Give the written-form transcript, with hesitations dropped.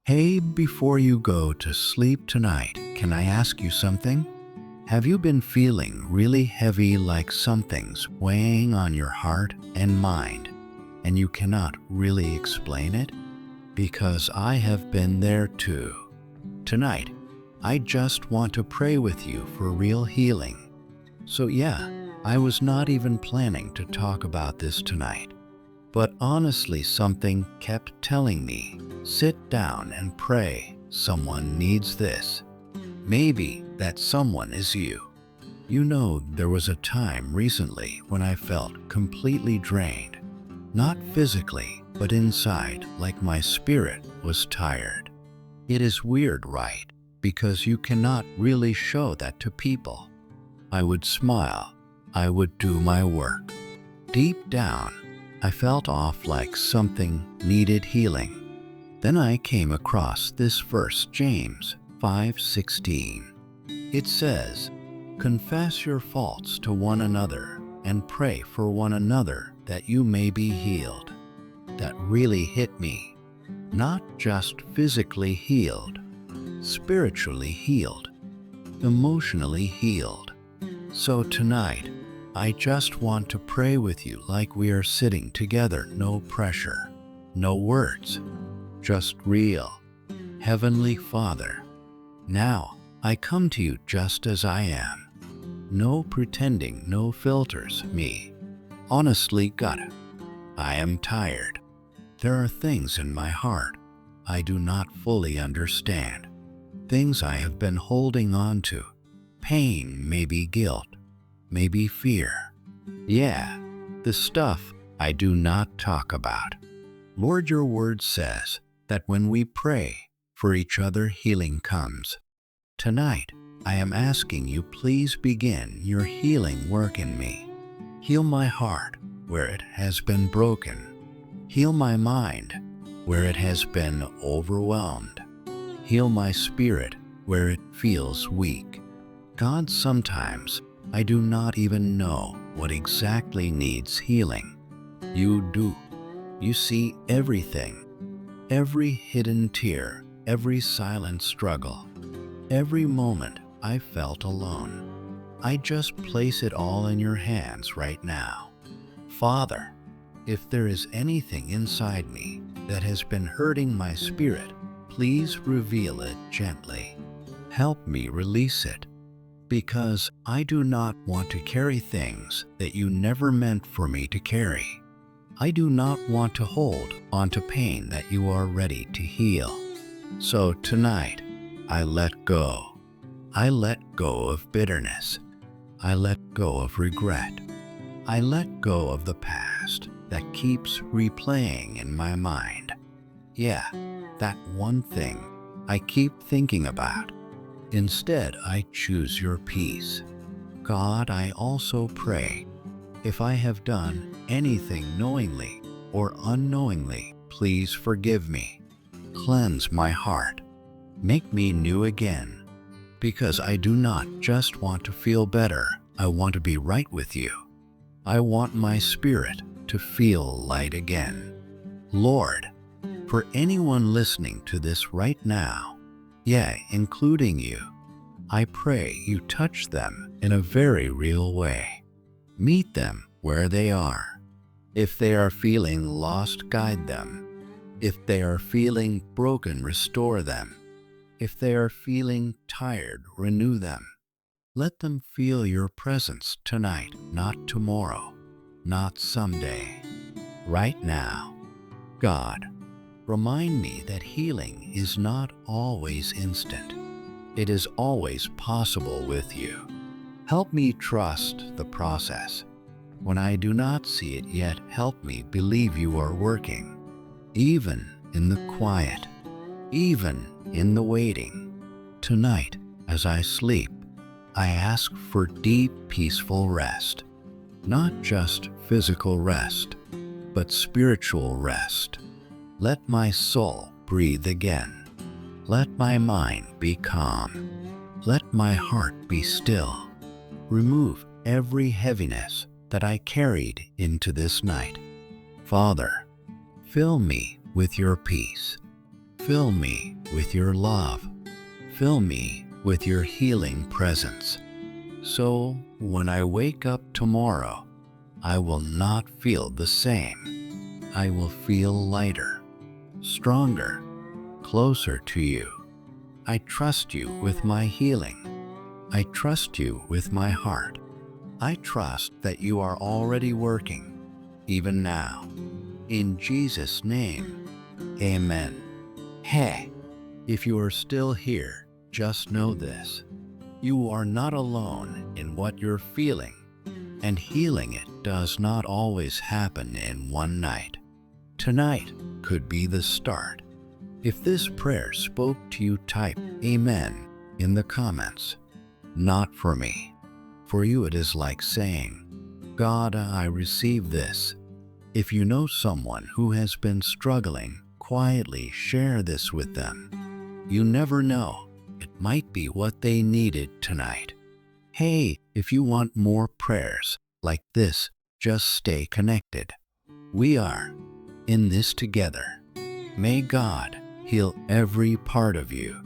Hey, before you go to sleep tonight, can I ask you something? Have you been feeling really heavy, like something's weighing on your heart and mind, and you cannot really explain it? Because I have been there too. Tonight, I just want to pray with you for real healing. So yeah, I was not even planning to talk about this tonight. But honestly, something kept telling me, sit down and pray. Someone needs this. Maybe that someone is you. You know, there was a time recently when I felt completely drained. Not physically, but inside, like my spirit was tired. It is weird, right? Because you cannot really show that to people. I would smile. I would do my work. Deep down, I felt off, like something needed healing. Then I came across this verse, James 5:16. It says, "Confess your faults to one another and pray for one another that you may be healed." That really hit me. Not just physically healed, spiritually healed, emotionally healed. So tonight, I just want to pray with you like we are sitting together. No pressure, no words, just real. Heavenly Father, now I come to you just as I am. No pretending, no filters, me. Honestly, God, I am tired. There are things in my heart I do not fully understand. Things I have been holding on to. Pain, maybe guilt, maybe fear. Yeah, the stuff I do not talk about. Lord, your word says that when we pray for each other, healing comes. Tonight, I am asking you, please begin your healing work in me. Heal my heart where it has been broken. Heal my mind where it has been overwhelmed. Heal my spirit where it feels weak. God, sometimes I do not even know what exactly needs healing. You do. You see everything. Every hidden tear, every silent struggle, every moment I felt alone. I just place it all in your hands right now. Father, if there is anything inside me that has been hurting my spirit, please reveal it gently. Help me release it. Because I do not want to carry things that you never meant for me to carry. I do not want to hold onto pain that you are ready to heal. So tonight, I let go. I let go of bitterness. I let go of regret. I let go of the past that keeps replaying in my mind. Yeah, that one thing I keep thinking about. Instead, I choose your peace. God, I also pray, if I have done anything knowingly or unknowingly, please forgive me. Cleanse my heart. Make me new again. Because I do not just want to feel better, I want to be right with you. I want my spirit to feel light again. Lord, for anyone listening to this right now, yeah, including you, I pray you touch them in a very real way. Meet them where they are. If they are feeling lost, guide them. If they are feeling broken, restore them. If they are feeling tired, renew them. Let them feel your presence tonight, not tomorrow, not someday, right now. God, remind me that healing is not always instant. It is always possible with you. Help me trust the process. When I do not see it yet, help me believe you are working. Even in the quiet, even in the waiting. Tonight, as I sleep, I ask for deep, peaceful rest. Not just physical rest, but spiritual rest. Let my soul breathe again. Let my mind be calm. Let my heart be still. Remove every heaviness that I carried into this night. Father, fill me with your peace. Fill me with your love. Fill me with your healing presence. So when I wake up tomorrow, I will not feel the same. I will feel lighter, stronger, closer to you. I trust you with my healing. I trust you with my heart. I trust that you are already working, even now. In Jesus' name, amen. Hey, if you are still here, just know this. You are not alone in what you're feeling, and healing it does not always happen in one night. Tonight could be the start. If this prayer spoke to you, type Amen in the comments. Not for me. For you it is like saying, God, I receive this. If you know someone who has been struggling, quietly share this with them. You never know, it might be what they needed tonight. Hey, if you want more prayers like this, just stay connected. We are in this together. May God heal every part of you